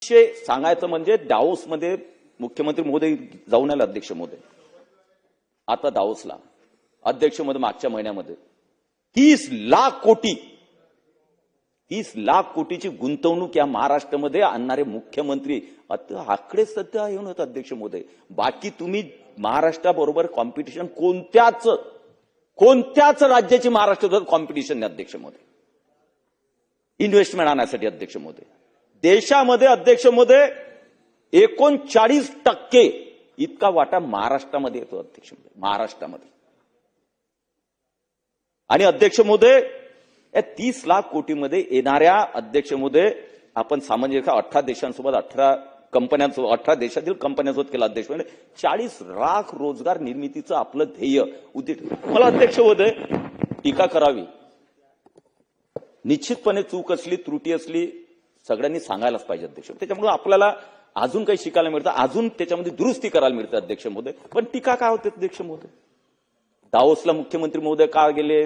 विषय सांगायचं म्हणजे डाओसमध्ये मुख्यमंत्री महोदय जाऊन आले, अध्यक्ष महोदय. आता डाओसला अध्यक्ष महोदय मागच्या महिन्यामध्ये 30 लाख कोटीची गुंतवणूक या महाराष्ट्रामध्ये आणणारे मुख्यमंत्री आता आकडे सध्या येऊन होते अध्यक्ष महोदय. बाकी तुम्ही महाराष्ट्राबरोबर कॉम्पिटिशन कोणत्याच राज्याची महाराष्ट्राबरोबर कॉम्पिटिशन नाही अध्यक्ष महोदय. इन्व्हेस्टमेंट आणण्यासाठी अध्यक्ष महोदय देशामध्ये अध्यक्ष महोदय 39% इतका वाटा महाराष्ट्रामध्ये येतो अध्यक्ष महोदय, महाराष्ट्रामध्ये. आणि अध्यक्ष महोदय या 30 लाख कोटीमध्ये येणाऱ्या अध्यक्ष महोदय आपण सामान्य 18 देशांसोबत 18 कंपन्यांसोबत 18 देशातील कंपन्यांसोबत केला अध्यक्ष महोदय. 40 लाख रोजगार निर्मितीचं आपलं ध्येय उद्दिष्ट. मला अध्यक्ष महोदय टीका करावी, निश्चितपणे चूक असली त्रुटी असली सगळ्यांनी सांगायलाच पाहिजे अध्यक्ष. त्याच्यामुळे आपल्याला अजून काही शिकायला मिळतं, अजून त्याच्यामध्ये दुरुस्ती करायला मिळते अध्यक्ष महोदय. पण टीका काय होते अध्यक्ष महोदय? दाओसला मुख्यमंत्री महोदय का गेले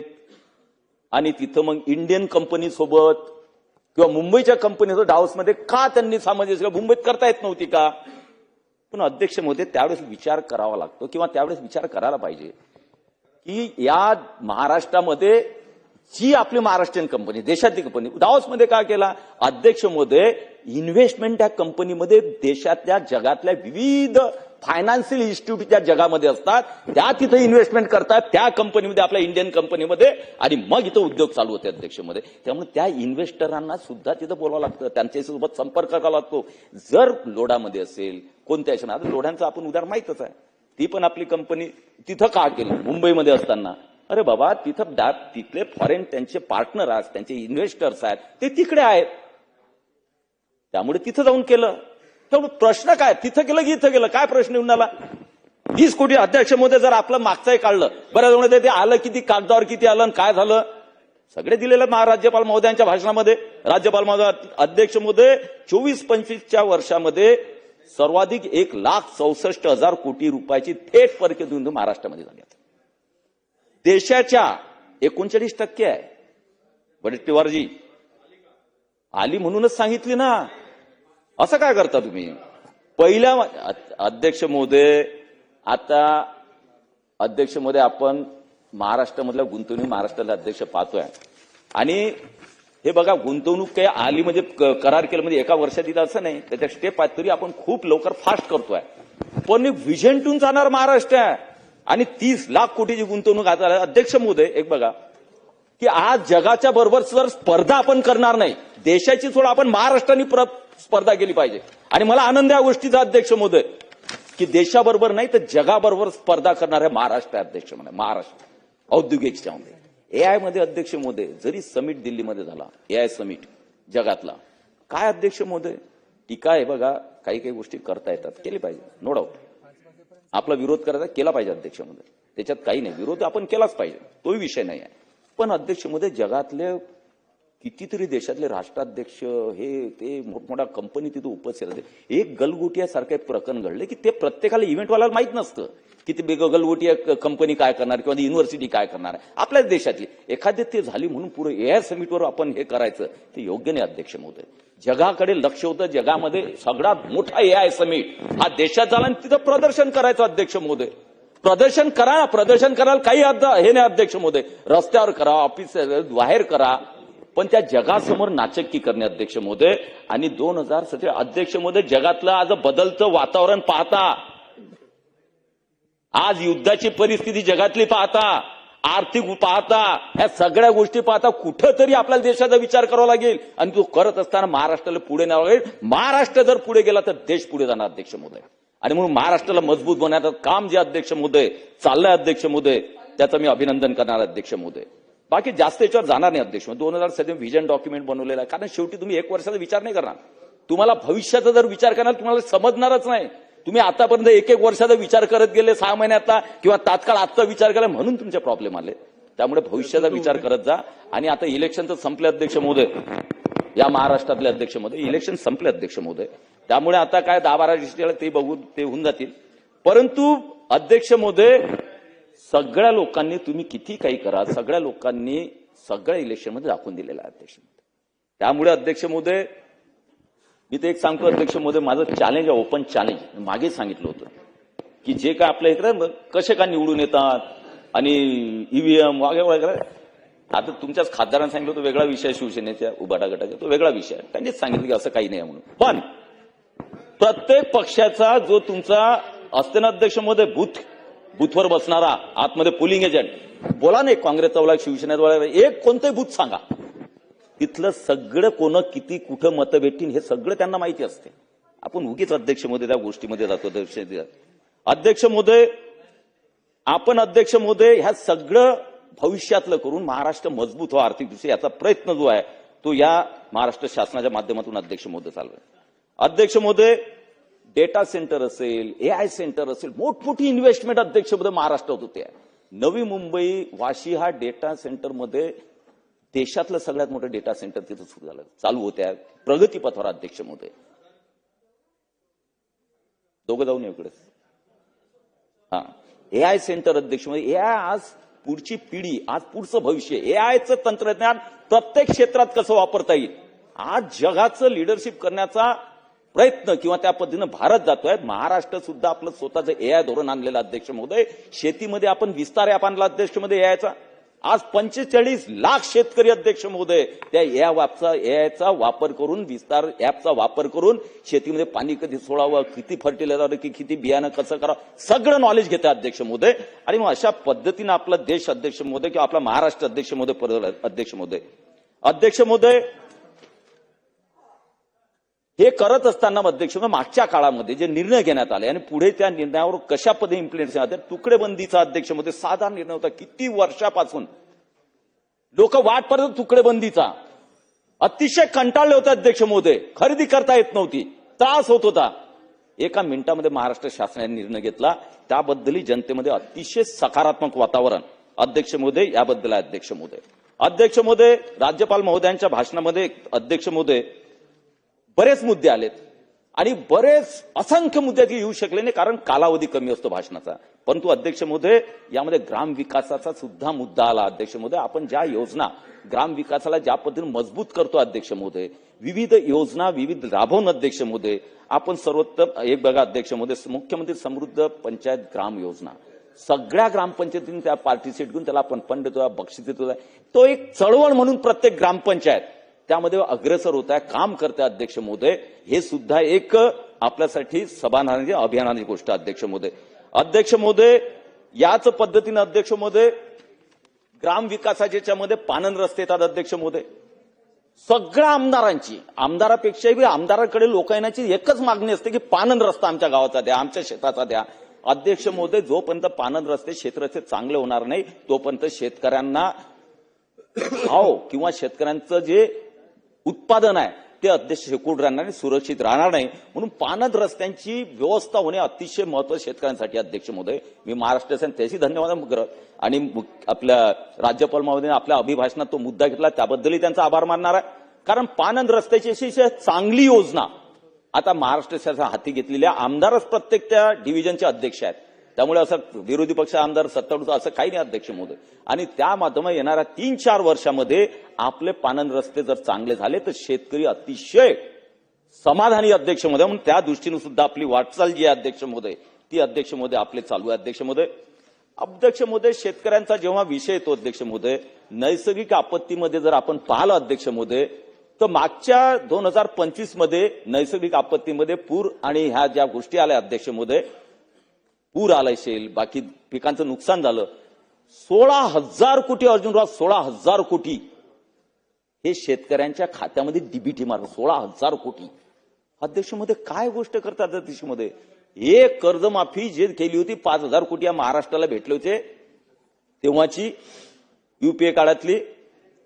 आणि तिथं मग इंडियन कंपनी सोबत किंवा मुंबईच्या कंपनीसोबत डाओसमध्ये का त्यांनी सामंजस्य मुंबईत करता येत नव्हती का? पण अध्यक्ष महोदय त्यावेळेस विचार करावा लागतो किंवा त्यावेळेस विचार करायला पाहिजे की या महाराष्ट्रामध्ये जी आपली महाराष्ट्रीयन कंपनी देशातली कंपनी डाओसमध्ये का केला अध्यक्ष महोदय? इन्व्हेस्टमेंट त्या कंपनीमध्ये देशातल्या जगातल्या विविध फायनान्शियल इन्स्टिट्यूट ज्या जगामध्ये असतात त्या तिथे इन्व्हेस्टमेंट करतात त्या कंपनीमध्ये, आपल्या इंडियन कंपनीमध्ये, आणि मग इथं उद्योग चालू होते अध्यक्ष महोदय. त्यामुळे त्या इन्व्हेस्टरांना सुद्धा तिथं बोलावं लागतं, त्यांच्यासोबत संपर्क करावा लागतो. जर लोढामध्ये असेल कोणत्या आता लोढ्यांचं आपण उदाहरण माहितच आहे, ती पण आपली कंपनी तिथं का केलं मुंबईमध्ये असताना? अरे बाबा तिथं तिथले फॉरेन त्यांचे पार्टनर आहेत, त्यांचे इन्व्हेस्टर्स आहेत, ते तिकडे आहेत, त्यामुळे तिथं जाऊन केलं. त्यामुळे प्रश्न काय, तिथं केलं की इथं केलं, काय प्रश्न येऊन आला? 20 कोटी अध्यक्ष महोदय जर आपलं मागचंही काढलं बरं ते आलं किती, कागदावर किती आलं, काय झालं सगळे दिलेलं राज्यपाल महोदयांच्या भाषणामध्ये. राज्यपाल महोदय अध्यक्ष महोदय 24-25च्या वर्षामध्ये सर्वाधिक 1,64,000 कोटी रुपयाची थेट परकीय गुंतवणूक महाराष्ट्रामध्ये झाली. देशाच्या 39% आहे. वडेट्टीवारजी आली म्हणूनच सांगितली ना, असं काय करता तुम्ही? पहिल्या अध्यक्ष महोदय आता अध्यक्ष महोदय आपण महाराष्ट्रामधल्या गुंतवणूक महाराष्ट्राला अध्यक्ष पाहतोय आणि हे बघा गुंतवणूक काही आली म्हणजे करार केलं म्हणजे एका वर्षात दिलं असं नाही, त्याच्या स्टेप आहेत तरी आपण खूप लवकर फास्ट करतोय. पण व्हिजन टून जाणार महाराष्ट्र आहे आणि 30 लाख कोटीची गुंतवणूक आता अध्यक्ष महोदय एक बघा की आज जगाच्या बरोबर जर स्पर्धा आपण करणार नाही, देशाची थोडं आपण महाराष्ट्राने स्पर्धा केली पाहिजे. आणि मला आनंद या गोष्टीचा अध्यक्ष महोदय की देशाबरोबर नाही तर जगाबरोबर स्पर्धा करणाऱ्या महाराष्ट्र अध्यक्ष महोदय. महाराष्ट्र औद्योगिक एआय मध्ये अध्यक्ष महोदय जरी समिट दिल्लीमध्ये झाला, एआय समिट जगातला, काय अध्यक्ष महोदय टीका आहे बघा, काही काही गोष्टी करता येतात, केली पाहिजे, नो डाऊट. आपला विरोध करायचा केला पाहिजे अध्यक्ष महोदय, त्याच्यात काही नाही, विरोध आपण केलाच पाहिजे, तोही विषय नाही आहे. पण अध्यक्ष महोदय जगातले कितीतरी देशातले राष्ट्राध्यक्ष हे ते मोठमोठ्या कंपनी तिथे उपस्थित असते. एक गलगोटियासारखं एक प्रकरण घडले की ते प्रत्येकाला इव्हेंटवाल्याला माहित नसतं की ते गलगोटिया कंपनी काय करणार किंवा युनिव्हर्सिटी काय करणार आहे. आपल्याच देशातली एखादी ते झाली म्हणून पुढे एआय समिटवर आपण हे करायचं ते योग्य नाही अध्यक्ष महोदय. जगाकडे लक्ष होतं, जगामध्ये सगळ्यात मोठा एआय समिट हा देशात झाला आणि तिथं प्रदर्शन करायचं अध्यक्ष महोदय. प्रदर्शन करा, प्रदर्शन करायला काही हे नाही अध्यक्ष महोदय, रस्त्यावर करा, ऑफिस बाहेर करा, पण त्या जगासमोर नाचक्की करणे अध्यक्ष महोदय. आणि 2017 अध्यक्ष महोदय जगातलं आज बदलतं वातावरण पाहता, आज युद्धाची परिस्थिती जगातली पाहता, आर्थिक पाहता, ह्या सगळ्या गोष्टी पाहता कुठंतरी आपल्याला देशाचा विचार करावा लागेल आणि तो करत असताना महाराष्ट्राला पुढे न्यावं लागेल. महाराष्ट्र जर पुढे गेला तर देश पुढे जाणार अध्यक्ष महोदय. आणि म्हणून महाराष्ट्राला मजबूत बनवण्याचं काम जे अध्यक्ष महोदय चाललंय अध्यक्ष महोदय त्याचं मी अभिनंदन करणार अध्यक्ष महोदय. बाकी जास्त याच्यावर जाणार नाही अध्यक्ष. 2017 व्हिजन डॉक्युमेंट बनवलेलं आहे, कारण शेवटी तुम्ही 1 वर्षाचा विचार नाही करणार, तुम्हाला भविष्याचा जर विचार करणार तुम्हाला समजणारच नाही. तुम्ही आतापर्यंत 1-1 वर्षाचा विचार करत गेले, 6 महिन्यातला किंवा तात्काळ आजचा विचार केला म्हणून तुमचे प्रॉब्लेम आले. त्यामुळे भविष्याचा विचार करत जा. आणि आता इलेक्शन तर संपले अध्यक्ष महोदय, या महाराष्ट्रातले अध्यक्ष महोदय इलेक्शन संपले अध्यक्ष महोदय. त्यामुळे आता काय 10-12 डिस्ट्रिक्ट ते बघून ते होऊन जातील. परंतु अध्यक्ष महोदय सगळ्या लोकांनी तुम्ही किती काही करा, सगळ्या लोकांनी सगळ्या इलेक्शनमध्ये दाखवून दिलेलं आहे अध्यक्ष. त्यामुळे अध्यक्ष महोदय मी तर एक सांगतो अध्यक्ष महोदय, माझं चॅलेंज आहे, ओपन चॅलेंज. मागे सांगितलं होतं की जे काय आपल्या इकडे कसे का निवडून येतात आणि ईव्हीएम वगैरे, आता तुमच्याच खासदारांनी सांगितलं होतं वेगळा विषय, शिवसेनेच्या उभाटा गटाचा तो वेगळा विषय, त्यांनीच सांगितलं की असं काही नाही म्हणून. पण प्रत्येक पक्षाचा जो तुमचा असते ना अध्यक्ष महोदय, बूथवर बसणारा आतमध्ये पोलिंग एजंट, बोला नाही काँग्रेसचा वाला, शिवसेनेचा वाला, एक कोणतंही बूथ सांगा, तिथलं सगळं कोण किती कुठं मतं भेटतील हे सगळं त्यांना माहिती असते. आपण उगीच अध्यक्ष महोदय त्या गोष्टीमध्ये जातो. अध्यक्ष महोदय, आपण अध्यक्ष महोदय ह्या सगळं भविष्यातलं करून महाराष्ट्र मजबूत व्हावा आर्थिकदृष्ट्या याचा प्रयत्न जो आहे तो या महाराष्ट्र शासनाच्या माध्यमातून अध्यक्ष महोदय चालू आहे. अध्यक्ष महोदय, डेटा सेंटर असेल, एआय सेंटर असेल, मोठमोठी इन्व्हेस्टमेंट अध्यक्ष महोदय महाराष्ट्रात होते. नवी मुंबई वाशी हा डेटा सेंटरमध्ये देशातलं सगळ्यात मोठं डेटा सेंटर तिथं सुरू झालं, चालू होत्या प्रगतीपथावर अध्यक्ष महोदय. दोघं जाऊन इकडे. हा, एआय सेंटर अध्यक्ष महोदय, एआय आज पुढची पिढी, आज पुढचं भविष्य, एआयचं तंत्रज्ञान प्रत्येक क्षेत्रात कसं वापरता येईल, आज जगाचं लिडरशिप करण्याचा प्रयत्न किंवा त्या पद्धतीनं भारत जातोय. महाराष्ट्र सुद्धा आपलं स्वतःचं एआय धोरण आणलेलं अध्यक्ष महोदय. शेतीमध्ये आपण विस्तार ॲप आणला अध्यक्ष महोदय एआयचा. आज 45 लाख शेतकरी अध्यक्ष महोदय त्या एआयचा वापर करून, विस्तार ॲपचा वापर करून शेतीमध्ये पाणी कधी सोडावं, किती फर्टिलायझर, किती बियाणं कसं करावं, सगळं नॉलेज घेतं अध्यक्ष महोदय. आणि मग अशा पद्धतीनं आपला देश अध्यक्ष महोदय किंवा आपला महाराष्ट्र अध्यक्ष महोदय अध्यक्ष महोदय हे करत असताना अध्यक्ष मागच्या काळामध्ये जे निर्णय घेण्यात आले आणि पुढे त्या निर्णयावर कशा पद्धतीने इम्प्लिमेंटेशन होते, तुकडेबंदीचा अध्यक्ष मध्ये साधा निर्णय होता. किती वर्षापासून लोक वाट पाहत होते तुकडेबंदीचा, अतिशय कंटाळले होते अध्यक्ष महोदय, खरेदी करता येत नव्हती, त्रास होत होता. एका मिनिटामध्ये महाराष्ट्र शासनाने निर्णय घेतला, त्याबद्दलही जनतेमध्ये अतिशय सकारात्मक वातावरण अध्यक्ष महोदय याबद्दल आहे. अध्यक्ष महोदय, राज्यपाल महोदयांच्या भाषणामध्ये अध्यक्ष महोदय बरेच मुद्दे आलेत आणि बरेच असंख्य मुद्दे येऊ शकले नाही कारण कालावधी कमी असतो भाषणाचा. परंतु अध्यक्ष महोदय यामध्ये ग्राम विकासाचा सुद्धा मुद्दा आला. अध्यक्ष महोदय, आपण ज्या योजना ग्राम विकासाला ज्या पद्धतीने मजबूत करतो अध्यक्ष महोदय, विविध योजना विविध राबवून अध्यक्ष महोदय, आपण सर्वोत्तम एक बघा अध्यक्ष महोदय, मुख्यमंत्री समृद्ध पंचायत ग्राम योजना, सगळ्या ग्रामपंचायतीने त्या पार्टिसिपेट करून त्याला आपण फंड देतो, बक्षीस देतो. तो एक चळवळ म्हणून प्रत्येक ग्रामपंचायत त्यामध्ये अग्रेसर होत आहे, काम करते अध्यक्ष महोदय. हे सुद्धा एक आपल्यासाठी समाधानाची अभियानाची गोष्ट अध्यक्ष महोदय. अध्यक्ष महोदय, याच पद्धतीने अध्यक्ष महोदय ग्राम विकासाच्या मध्ये पानन रस्ते येतात अध्यक्ष महोदय. सगळ्या आमदारापेक्षाही आमदाराकडे लोक येण्याची एकच मागणी असते की पानन रस्ता आमच्या गावाचा द्या, आमच्या शेताचा द्या. अध्यक्ष महोदय, जोपर्यंत पानन रस्ते क्षेत्राचे चांगले होणार नाही तोपर्यंत शेतकऱ्यांना भाव किंवा शेतकऱ्यांचं जे उत्पादन आहे ते अध्यक्ष शेकूड राहणार नाही, सुरक्षित राहणार नाही. म्हणून पानद रस्त्यांची व्यवस्था होणे अतिशय महत्वाचं शेतकऱ्यांसाठी अध्यक्ष महोदय. मी महाराष्ट्राचे त्याशी धन्यवाद करत आणि आपल्या राज्यपाल महोदयाने आपल्या अभिभाषणात तो मुद्दा घेतला त्याबद्दलही त्यांचा आभार मानणार आहे. कारण पानद रस्त्याची अतिशय चांगली योजना आता महाराष्ट्र शासन हाती घेतलेल्या, आमदारच प्रत्येक त्या डिव्हिजनचे अध्यक्ष आहेत, त्यामुळे असं विरोधी पक्ष आमदार सत्तारूढ असं काही नाही अध्यक्ष महोदय. आणि त्या माध्यमात येणाऱ्या 3-4 वर्षामध्ये आपले पानन रस्ते जर चांगले झाले तर शेतकरी अतिशय समाधानी अध्यक्ष महोदय. म्हणून त्या दृष्टीने सुद्धा आपली वाटचाल जी आहे अध्यक्ष महोदय ती अध्यक्ष महोदय आपले चालू आहे अध्यक्ष महोदय. शेतकऱ्यांचा जेव्हा विषय येतो अध्यक्ष महोदय, नैसर्गिक आपत्तीमध्ये जर आपण पाहिलं अध्यक्ष महोदय तर मागच्या 2025 मध्ये नैसर्गिक आपत्तीमध्ये पूर आणि ह्या ज्या गोष्टी आल्या अध्यक्ष महोदय, पूर आला असेल, बाकी पिकांचं नुकसान झालं, 16,000 कोटी अर्जुनराव, 16,000 कोटी हे शेतकऱ्यांच्या खात्यामध्ये डीबीटी मार्ग, 16,000 कोटी. अध्यक्ष महोदय काय गोष्ट करतात अध्यक्ष महोदय, हे कर्जमाफी जे केली होती 5,000 कोटी या महाराष्ट्राला भेटले होते तेव्हाची युपीए काळातली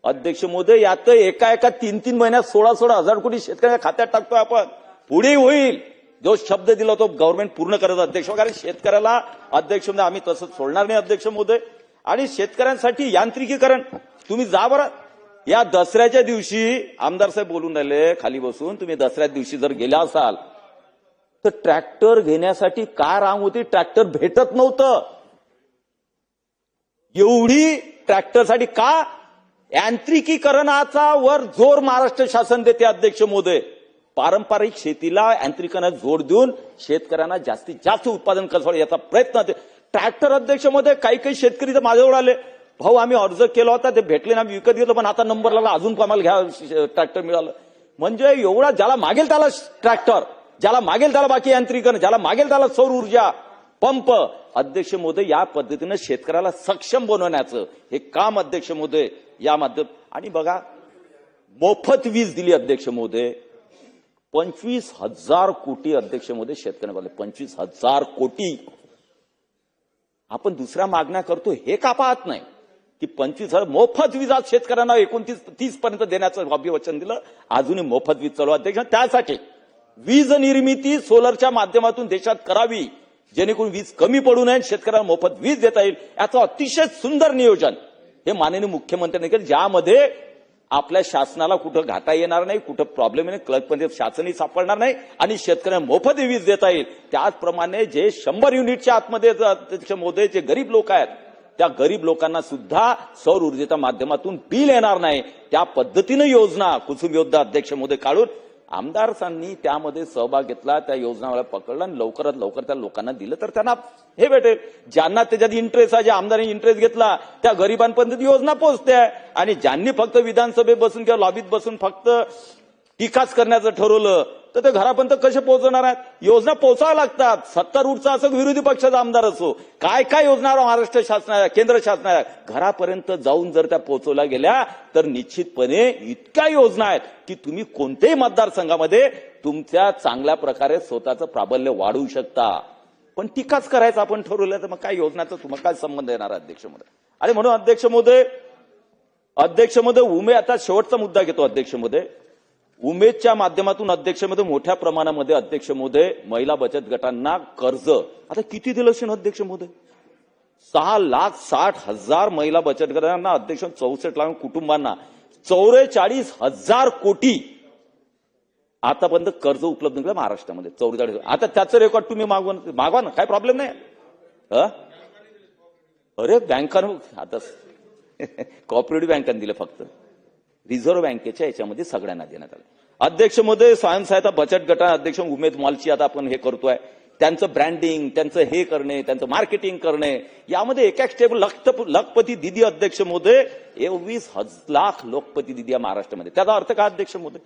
अध्यक्ष महोदय, यात एका 3-3 महिन्यात 16,000 कोटी शेतकऱ्यांच्या खात्यात टाकतोय आपण. पुढे होईल, जो शब्द दिला तो गव्हर्नमेंट पूर्ण करत अध्यक्ष. कारण शेतकऱ्याला अध्यक्ष महोदय आम्ही तसं सोडणार नाही अध्यक्ष महोदय. आणि शेतकऱ्यांसाठी यांत्रिकीकरण तुम्ही जा बरं, या दसऱ्याच्या दिवशी आमदार साहेब बोलून राहिले खाली बसून, तुम्ही दसऱ्या दिवशी जर गेला असाल तर ट्रॅक्टर घेण्यासाठी काय रांग होती, ट्रॅक्टर भेटत नव्हतं. एवढी ट्रॅक्टरसाठी का यांत्रिकीकरणाचा वर जोर महाराष्ट्र शासन देते अध्यक्ष महोदय. पारंपरिक शेतीला यांत्रिकीकरणाला जोड देऊन शेतकऱ्यांना जास्तीत जास्त उत्पादन कसं याचा प्रयत्न. ट्रॅक्टर अध्यक्षमध्ये काही शेतकरी तर माझ्याजवळ आले, भाऊ आम्ही अर्ज केला होता, ते भेटले ना, आम्ही विकत घेतलं, पण आता नंबर लागला, अजून आम्हाला घ्या ट्रॅक्टर मिळालं. म्हणजे एवढा ज्याला मागेल त्याला ट्रॅक्टर, ज्याला मागेल त्याला बाकी यांत्रिकीकरण, ज्याला मागेल त्याला सौर ऊर्जा पंप. अध्यक्ष महोदय, या पद्धतीनं शेतकऱ्याला सक्षम बनवण्याचं हे काम अध्यक्ष महोदय या माध्यम. आणि बघा, मोफत वीज दिली अध्यक्ष महोदय, 25,000 कोटी अध्यक्ष महोदय शेतकऱ्यांना, 25,000 कोटी. आपण दुसऱ्या मागण्या करतो हे का पाहत नाही की 25,000 मोफत वीज आज शेतकऱ्यांना 29-30 पर्यंत देण्याचं अभिवचन दिलं, अजूनही मोफत वीज चालू. अध्यक्ष, त्यासाठी वीज निर्मिती सोलरच्या माध्यमातून देशात करावी, जेणेकरून वीज कमी पडू नये, शेतकऱ्यांना मोफत वीज देता येईल, याचं अतिशय सुंदर नियोजन हे माननीय मुख्यमंत्र्यांनी केलं, ज्यामध्ये आपल्या शासनाला कुठं घाटा येणार नाही, कुठं प्रॉब्लेम नाही, क्लर्कमध्ये शासनही सापडणार नाही आणि शेतकऱ्यांना मोफत वीज देता येईल. त्याचप्रमाणे जे 100 युनिटच्या आतमध्ये अध्यक्ष महोदय जे गरीब लोक आहेत, त्या गरीब लोकांना सुद्धा सौर ऊर्जेच्या माध्यमातून बिल येणार नाही, त्या पद्धतीनं योजना कुसुम योजना अध्यक्ष महोदय काढून आमदारांनी त्यामध्ये सहभाग घेतला, त्या योजनाला पकडलं आणि लवकरात लवकर त्या लोकांना दिलं तर त्यांना हे भेटेल. ज्यांना त्याच्यात इंटरेस्ट आहे, ज्या आमदारांनी इंटरेस्ट घेतला, त्या गरिबांपर्यंत योजना पोहोचते आहे. आणि ज्यांनी फक्त विधानसभेत बसून किंवा लॉबीत बसून फक्त टीकाच करण्याचं ठरवलं तर ते घरापर्यंत कसे पोहोचवणार आहेत? योजना पोहोचाव्या लागतात. सत्तारूढचा असो, विरोधी पक्षाचा आमदार असो, काय काय योजना महाराष्ट्र शासनाला, केंद्र शासनाला घरापर्यंत जाऊन जर त्या पोहोचवल्या गेल्या तर निश्चितपणे इतक्या योजना आहेत की तुम्ही कोणत्याही मतदारसंघामध्ये तुमच्या चांगल्या प्रकारे स्वतःचं प्राबल्य वाढवू शकता. पण टीकाच करायचं आपण ठरवलं तर मग काय योजनाचा तुम्हाला काय संबंध येणार अध्यक्ष महोदय? आणि म्हणून अध्यक्ष महोदय उमेद, आता शेवटचा मुद्दा घेतो अध्यक्ष महोदय. उमेदच्या माध्यमातून अध्यक्ष महोदय मोठ्या प्रमाणामध्ये अध्यक्ष महोदय महिला बचत गटांना कर्ज आता किती दिलं असेल अध्यक्ष महोदय? 6,60,000 महिला बचत गटांना अध्यक्ष, 64 लाख कुटुंबांना 44,000 कोटी आतापर्यंत कर्ज उपलब्ध केलं महाराष्ट्रामध्ये. 44. आता त्याचं रेकॉर्ड तुम्ही मागवा ना, काय प्रॉब्लेम नाही. अरे बँकांना आता कॉपरेटिव्ह बँकांनी दिलं, फक्त रिझर्व्ह बँकेच्या याच्यामध्ये सगळ्यांना देण्यात आलं. अध्यक्ष महोदय, स्वयंसहायता बचत गटा अध्यक्ष उमेद मॉलची आता आपण हे करतोय, त्यांचं ब्रँडिंग, त्यांचं हे करणे, त्यांचं मार्केटिंग करणे, यामध्ये एक स्टेप लखपती दिदी अध्यक्ष महोदय 21 लाख लोकपती दिदी या महाराष्ट्रामध्ये. त्याचा अर्थ काय अध्यक्ष महोदय?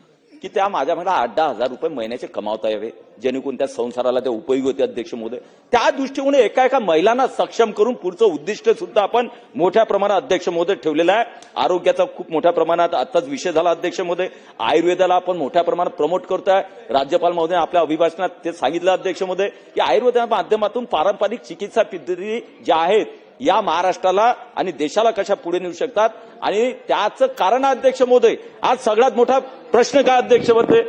की त्या माझ्यामध्ये 8-10 हजार रुपये महिन्याचे कमावता यावे, जेणेकरून त्या संसाराला ते उपयोगी होते अध्यक्ष महोदय. त्या दृष्टीने एका महिलांना सक्षम करून पुढचं उद्दिष्ट सुद्धा आपण मोठ्या प्रमाणात अध्यक्ष महोदय ठेवलेलं आहे. आरोग्याचा खूप मोठ्या प्रमाणात आताच विषय झाला अध्यक्ष महोदय. आयुर्वेदाला आपण मोठ्या प्रमाणात प्रमोट करतोय. राज्यपाल महोदय आपल्या अभिभाषणात ते सांगितलं अध्यक्ष महोदय की आयुर्वेदाच्या माध्यमातून पारंपरिक चिकित्सा पद्धती ज्या आहेत या महाराष्ट्राला आणि देशाला कशा पुढे नेऊ शकतात. आणि त्याचं कारण अध्यक्ष महोदय, आज सगळ्यात मोठा प्रश्न काय अध्यक्ष महोदय?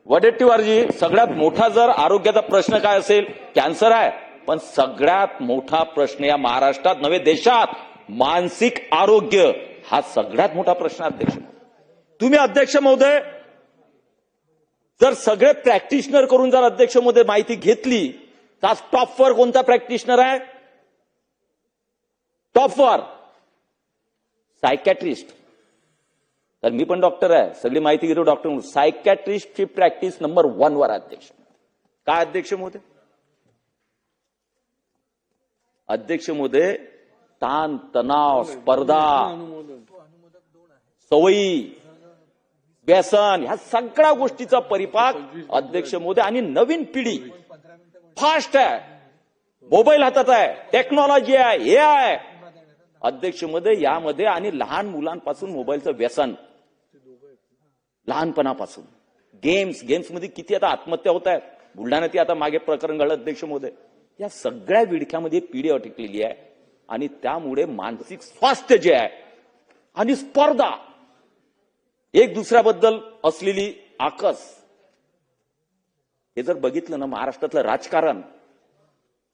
वडेट्टीवारजी, सगळ्यात मोठा जर आरोग्याचा प्रश्न काय असेल, कॅन्सर आहे. पण सगळ्यात मोठा प्रश्न या महाराष्ट्रात नव्हे देशात मानसिक आरोग्य हा सगळ्यात मोठा प्रश्न अध्यक्ष महोदय. तुम्ही अध्यक्ष महोदय जर सगळे प्रॅक्टिशनर करून जर अध्यक्ष महोदय माहिती घेतली तर टॉपवर कोणता प्रॅक्टिशनर आहे? टॉपवर सायकॅट्रिस्ट. तर मी पण डॉक्टर आहे, सगळी माहिती घेतो डॉक्टर म्हणून. सायकॅट्रिस्टची प्रॅक्टिस नंबर 1 वर अध्यक्ष. काय अध्यक्ष महोदय? अध्यक्ष महोदय, ताण तणाव, स्पर्धा, सवयी, व्यसन, ह्या सगळ्या गोष्टीचा परिपाक अध्यक्ष महोदय. आणि नवीन पिढी फास्ट आहे, मोबाईल हातात आहे, टेक्नॉलॉजी आहे, हे आहे अध्यक्ष महोदय यामध्ये. आणि लहान मुलांपासून मोबाईलचं व्यसन, लहानपणापासून गेम्समध्ये किती आता आत्महत्या होत आहेत. बुलढाण्यात आता मागे प्रकरण घडलं अध्यक्ष महोदय. या सगळ्या विडख्यामध्ये पिढी अटकलेली आहे. आणि त्यामुळे मानसिक स्वास्थ्य जे आहे आणि स्पर्धा, एक दुसऱ्याबद्दल असलेली आकस, हे जर बघितलं ना महाराष्ट्रातलं राजकारण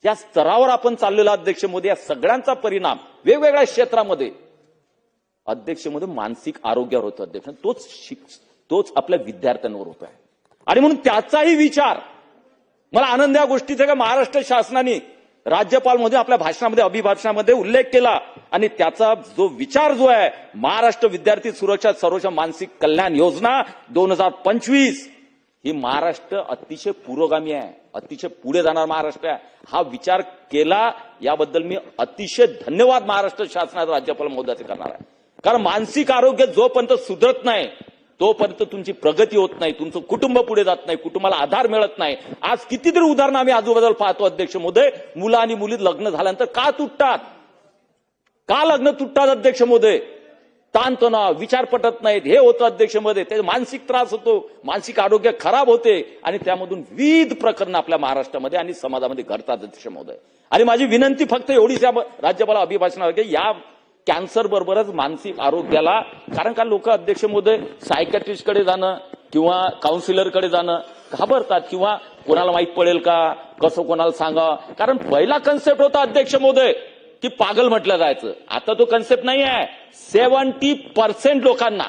या स्तरावर आपण चाललेला अध्यक्ष मोदी, या सगळ्यांचा परिणाम वेगवेगळ्या क्षेत्रामध्ये अध्यक्ष मोदी मानसिक आरोग्यावर होतो अध्यक्ष. तोच आपल्या विद्यार्थ्यांवर होत आहे. आणि म्हणून त्याचाही विचार, मला आनंद या गोष्टीचा का महाराष्ट्र शासनाने राज्यपाल मध्ये आपल्या भाषणामध्ये अभिभाषणामध्ये उल्लेख केला. आणि त्याचा जो विचार जो आहे, महाराष्ट्र विद्यार्थी सुरक्षा सर्वोच्च मानसिक कल्याण योजना 2025 ही महाराष्ट्र अतिशय पुरोगामी आहे, अतिशय पुढे जाणार महाराष्ट्र आहे. हा विचार केला याबद्दल मी अतिशय धन्यवाद महाराष्ट्र शासनाचा राज्यपाल महोदयाचे करणार आहे. कारण मानसिक आरोग्य जोपर्यंत सुधरत नाही तोपर्यंत तुमची प्रगती होत नाही, तुमचं कुटुंब पुढे जात नाही, कुटुंबाला आधार मिळत नाही. आज कितीतरी उदाहरणं आम्ही आजूबाजूला पाहतो अध्यक्ष महोदय. मुलं आणि मुली लग्न झाल्यानंतर का तुटतात, का लग्न तुटतात अध्यक्ष महोदय? ताणतणाव, विचार पटत नाहीत, हे होतं अध्यक्ष महोदय. त्याचा मानसिक त्रास होतो, मानसिक आरोग्य खराब होते आणि त्यामधून विविध प्रकरणं आपल्या महाराष्ट्रामध्ये आणि समाजामध्ये घडतात अध्यक्ष महोदय. आणि माझी विनंती फक्त एवढीच या राज्यपाला अभिभाषणावर की या कॅन्सर बरोबरच मानसिक आरोग्याला, कारण का लोक अध्यक्ष महोदय सायकॅट्रिस्टकडे जाणं किंवा काउन्सिलरकडे जाणं घाबरतात, किंवा कोणाला माहित पडेल का, कसं कोणाला सांगा. कारण पहिला कन्सेप्ट होता अध्यक्ष महोदय की पागल म्हटलं जायचं. आता तो कन्सेप्ट नाही आहे. 70% लोकांना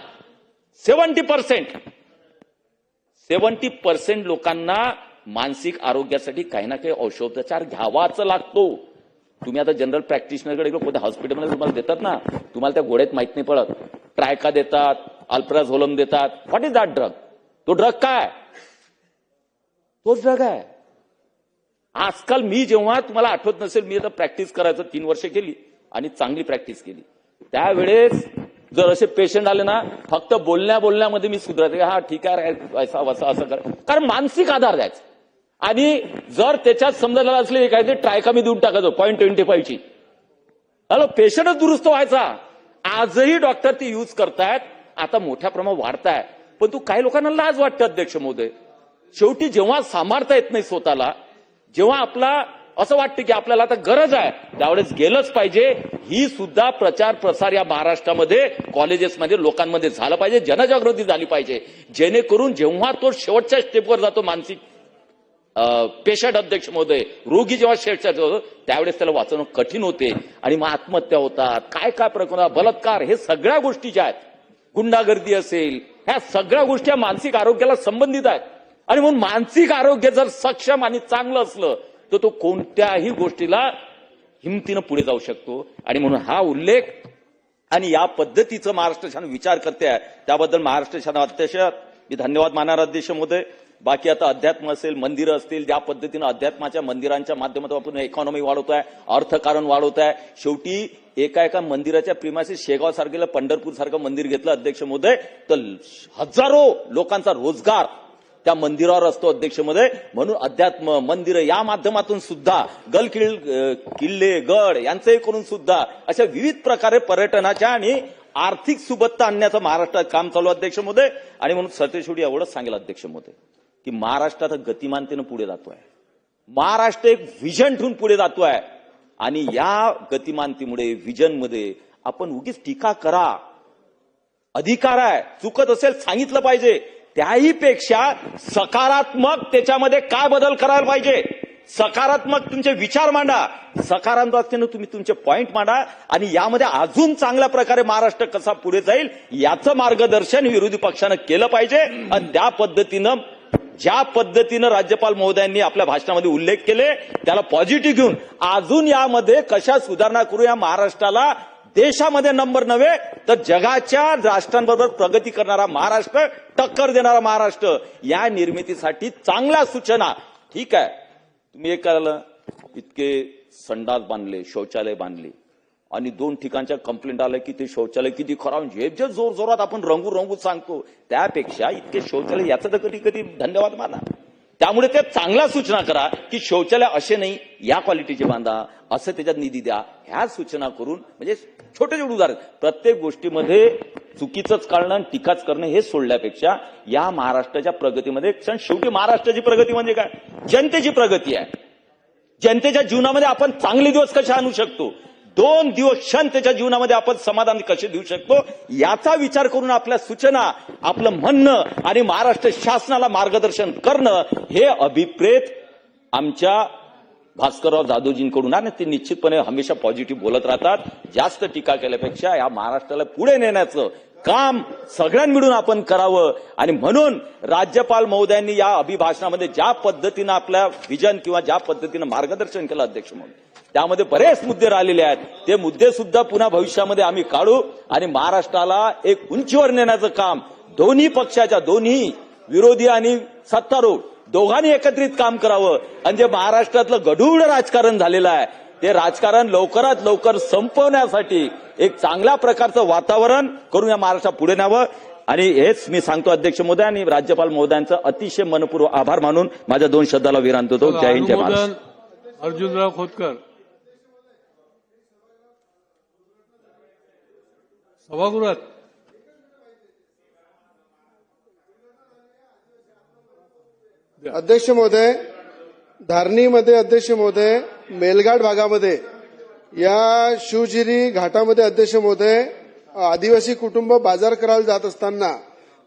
70% लोकांना मानसिक आरोग्यासाठी काही ना काही औषधोपचार घ्यावाच लागतो. तुम्ही आता जनरल प्रॅक्टिशनरकडे कोणत्या हॉस्पिटलमध्ये तुम्हाला देतात ना, तुम्हाला त्या गोळ्यात माहित नाही पडत. ट्रायका देतात, अल्प्राझोलम देतात. What is that drug? तो ड्रग काय? तोच ड्रग आहे. आजकाल मी जेव्हा, तुम्हाला आठवत नसेल, मी आता प्रॅक्टिस करायचं 3 वर्ष केली आणि चांगली प्रॅक्टिस केली. त्यावेळेस जर असे पेशंट आले ना, फक्त बोलण्यामध्ये मी सुधारायचे, हा ठीक आहे असं असं कर, कारण मानसिक आधार द्यायचा. आणि जर त्याच्यात समजायला असले काय ते ट्रायका मी देऊन टाकायचो 0.25 ची. हॅलो, पेशंटच दुरुस्त व्हायचा. आजही डॉक्टर ते यूज करतायत, आता मोठ्या प्रमाणात वाढताय. पण तू काही लोकांना लाज वाटतं अध्यक्ष महोदय. शेवटी जेव्हा सांभाळता येत नाही स्वतःला, जेव्हा आपला असं वाटतं की आपल्याला आता गरज आहे, त्यावेळेस गेलंच पाहिजे. ही सुद्धा प्रचार प्रसार या महाराष्ट्रामध्ये कॉलेजेसमध्ये लोकांमध्ये झालं पाहिजे, जनजागृती झाली पाहिजे, जेणेकरून जेव्हा तो शेवटच्या स्टेपवर जातो मानसिक पेशंट अध्यक्ष महोदय, रोगी जेव्हा शेवटच्या होतो त्यावेळेस त्याला वाचवणं कठीण होते आणि मग आत्महत्या होतात, काय काय प्रकार, बलात्कार, हे सगळ्या गोष्टी ज्या आहेत, गुंडागर्दी असेल, ह्या सगळ्या गोष्टी मानसिक आरोग्याला संबंधित आहेत. आणि म्हणून मानसिक आरोग्य जर सक्षम आणि चांगलं असलं तर तो कोणत्याही गोष्टीला हिमतीनं पुढे जाऊ शकतो. आणि म्हणून हा उल्लेख आणि या पद्धतीचं महाराष्ट्र शासन विचार करते आहे, त्याबद्दल महाराष्ट्र शासन अध्यक्ष मी धन्यवाद मानणार अध्यक्ष महोदय. बाकी आता अध्यात्म असेल, मंदिरं असतील, ज्या पद्धतीनं अध्यात्माच्या मंदिरांच्या माध्यमातून आपण इकॉनॉमी वाढवतोय, अर्थकारण वाढवतोय. शेवटी एका मंदिराच्या प्रिमायसेस, शेगाव सारखेला पंढरपूर सारखं मंदिर घेतलं अध्यक्ष महोदय तर हजारो लोकांचा रोजगार त्या मंदिरावर असतो अध्यक्ष महोदय. म्हणून अध्यात्म, मंदिर या माध्यमातून सुद्धा किल्ले, गड यांचंही करून सुद्धा अशा विविध प्रकारे पर्यटनाच्या आणि आर्थिक सुबत्ता आणण्याचं महाराष्ट्रात काम चालू अध्यक्ष महोदय. आणि म्हणून सरतेशेवटी एवढंच सांगेल अध्यक्ष महोदय की महाराष्ट्रात गतिमानतेनं पुढे जातोय. महाराष्ट्र एक व्हिजन ठेवून पुढे जातोय आणि या गतिमानतेमुळे, व्हिजनमध्ये आपण उगीच टीका करा, अधिकार आहे, चुकत असेल सांगितलं पाहिजे. त्याही पेक्षा सकारात्मक त्याच्यामध्ये काय बदल करायला पाहिजे, सकारात्मक तुमचे विचार मांडा, सकारात्मकतेनं तुम्ही तुमचे पॉइंट मांडा आणि यामध्ये अजून चांगल्या प्रकारे महाराष्ट्र कसा पुढे जाईल याचं मार्गदर्शन विरोधी पक्षानं केलं पाहिजे. आणि त्या पद्धतीनं, ज्या पद्धतीनं राज्यपाल महोदयांनी आपल्या भाषणामध्ये उल्लेख केले त्याला पॉझिटिव्ह घेऊन अजून यामध्ये कशा सुधारणा करू, या महाराष्ट्राला देशामध्ये नंबर नव्हे तर जगाच्या राष्ट्रांबरोबर प्रगती करणारा महाराष्ट्र, टक्कर देणारा महाराष्ट्र, या निर्मितीसाठी चांगल्या सूचना. ठीक आहे, तुम्ही एक करायला इतके संडास बांधले, शौचालय बांधले आणि 2 ठिकाणच्या कंप्लेंट आल्या की ते शौचालय किती खराब, जे जोर जोरात आपण रंगू सांगतो, त्यापेक्षा इतके शौचालय याचं तर कधी धन्यवाद माना. त्यामुळे ते चांगल्या सूचना करा की शौचालय असे नाही, या क्वालिटीचे बांधा, असं त्याच्यात निधी द्या, ह्या सूचना करून, म्हणजे छोटे छोटे उदाहरण, प्रत्येक गोष्टीमध्ये चुकीचंच करणं आणि टीकाच करणं हे सोडल्यापेक्षा या महाराष्ट्राच्या प्रगतीमध्ये, शेवटी महाराष्ट्राची प्रगती म्हणजे काय, जनतेची प्रगती आहे. जनतेच्या जीवनामध्ये आपण चांगले दिवस कसे आणू शकतो, 2 दिवस क्षण त्याच्या जीवनामध्ये आपण समाधान कसे देऊ शकतो, याचा विचार करून आपल्या सूचना, आपलं म्हणणं आणि महाराष्ट्र शासनाला मार्गदर्शन करणं, हे अभिप्रेत आमच्या भास्करराव जाधवजींकडून आणि ते निश्चितपणे हमेशा पॉझिटिव्ह बोलत राहतात. जास्त टीका केल्यापेक्षा या महाराष्ट्राला पुढे नेण्याचं काम सगळ्यांनी मिळून आपण करावं. आणि म्हणून राज्यपाल महोदयांनी या अभिभाषणामध्ये ज्या पद्धतीनं आपल्या विजन किंवा ज्या पद्धतीनं मार्गदर्शन केलं अध्यक्ष महोदय, त्यामध्ये बरेच मुद्दे राहिलेले आहेत. ते मुद्दे सुद्धा पुन्हा भविष्यामध्ये आम्ही काढू आणि महाराष्ट्राला एक उंचीवर नेण्याचं काम दोन्ही पक्षाच्या, दोन्ही विरोधी आणि सत्तारूढ दोघांनी एकत्रित काम करावं आणि जे महाराष्ट्रातलं गढूळ राजकारण झालेलं आहे ते राजकारण लवकरात लवकर संपवण्यासाठी एक चांगल्या प्रकारचं वातावरण करून या महाराष्ट्रात पुढे न्यावं. आणि हेच मी सांगतो अध्यक्ष महोदय आणि राज्यपाल महोदयांचं अतिशय मनपूर्वक आभार मानून माझ्या 2 शब्दाला विराम देतो. जय हिंद, जय महाराष्ट्र. अर्जुनराव खोतकर. सभागृहात अध्यक्ष महोदय, धारणीमध्ये अध्यक्ष महोदय, मेलघाट भागामध्ये या शिवजिरी घाटामध्ये अध्यक्ष महोदय आदिवासी कुटुंब बाजार करायला जात असताना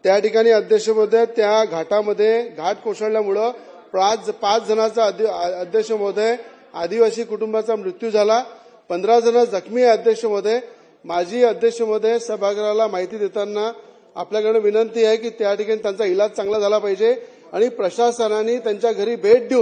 त्या ठिकाणी अध्यक्ष महोदय त्या घाटामध्ये घाट कोसळल्यामुळं 5 जणांचा अध्यक्ष महोदय आदिवासी कुटुंबाचा मृत्यू झाला. 15 जण जखमी आहे अध्यक्ष महोदय. माझी अध्यक्ष महोदय सभागृहाला माहिती देताना आपल्याकडे विनंती आहे की त्या ठिकाणी त्यांचा इलाज चांगला झाला पाहिजे आणि प्रशासनाने त्यांच्या घरी भेट देऊन